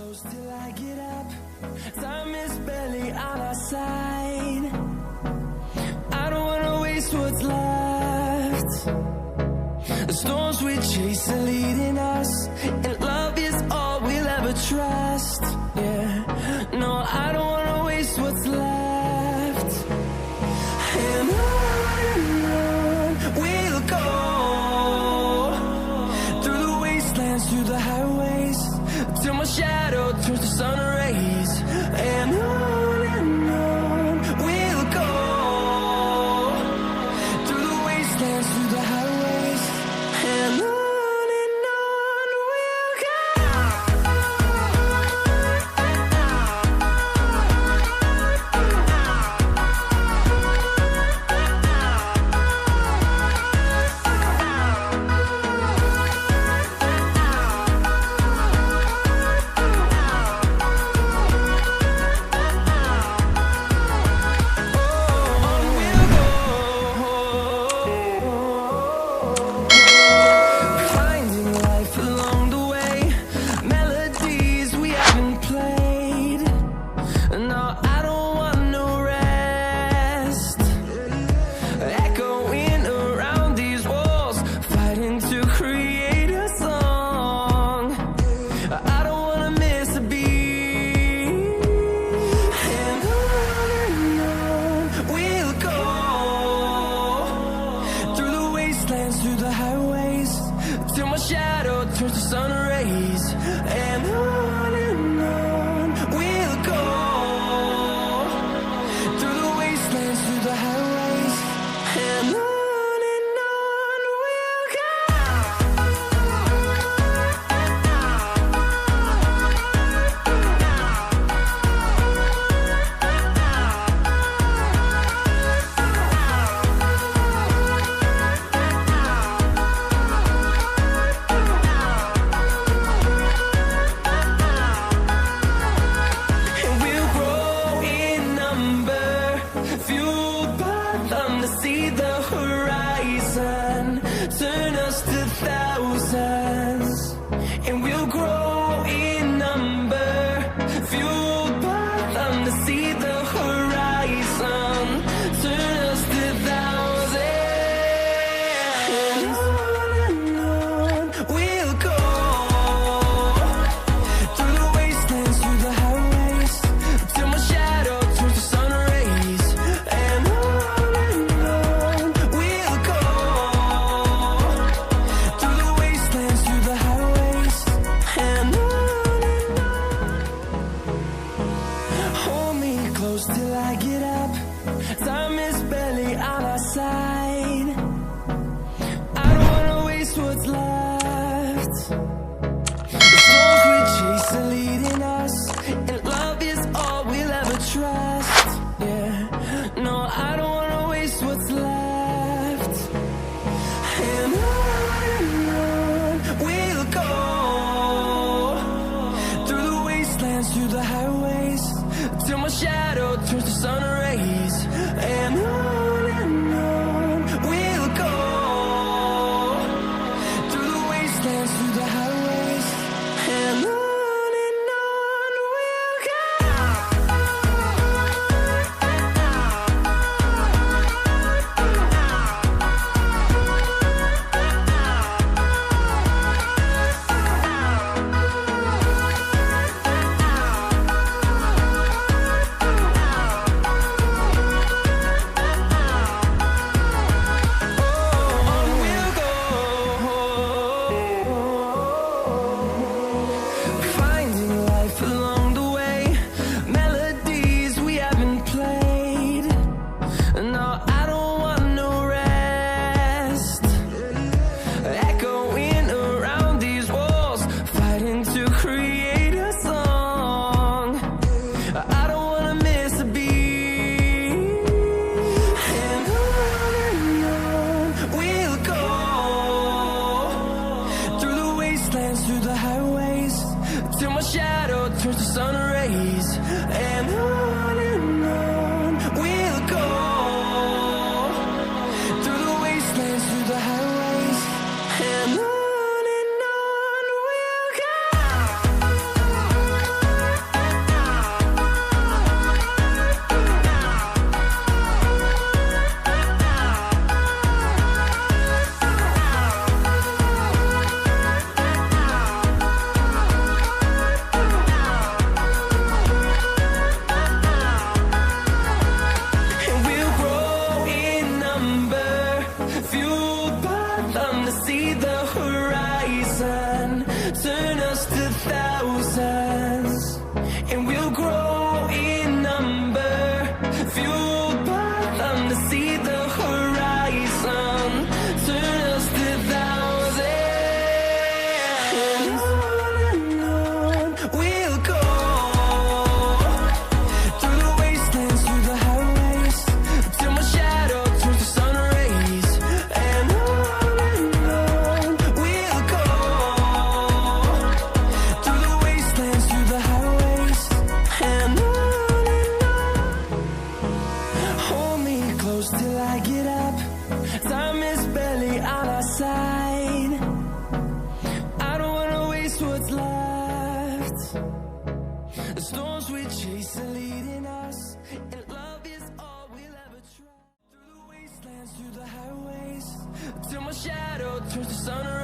close till I get up. Time is barely on our side. I don't wanna waste what's left. The storms we chase are leading us, and love is all we'll ever trust. Yeah, no, I don't wanna waste what's left. And on we'll go, through the wastelands, through the highways, till my shadow turns to sun rays. And on we'll go, through the wastelands, through the highways, and on we'll go. Finding life along the way, melodies we haven't played. No, I don't want no rest. Echoing around these walls, fighting to create a song. I don't wanna miss a beat. And on we'll go, through the wastelands, through the highways, till my shadow turns to sun rays. And on we'll go, through the wastelands, through the highways, and on we'll go. And we'll grow in number, fueled by them to see the horizon, turn us to thousands. And we'll grow in number, fueled by them to see the horizon, turn us to thousands. And on we'll go, through the wastelands, through the highways, till my shadow turns to sun rays. And on we'll go, through the wastelands, through the highways, and on. Hold me close till I get up. Time is barely on our side. I don't wanna waste what's left. The storms we chase are leading us, and love is all we'll ever trust. Yeah, no, I don't wanna waste what's left. And on we'll go, through the wastelands, through the highways, till my shadow turns to sun rays. And on we'll go, through the wastelands, through the highways, and on we'll go. Finding life along the way, melodies we haven't played. No, I don't want no rest. Echoing around these walls, fighting to create a song. I don't wanna miss a beat. And on we'll go, through the wastelands, through the highways, till my shadow turns to sun rays. And on we'll go, through the wastelands, through the highways, and on we'll go. turns to sun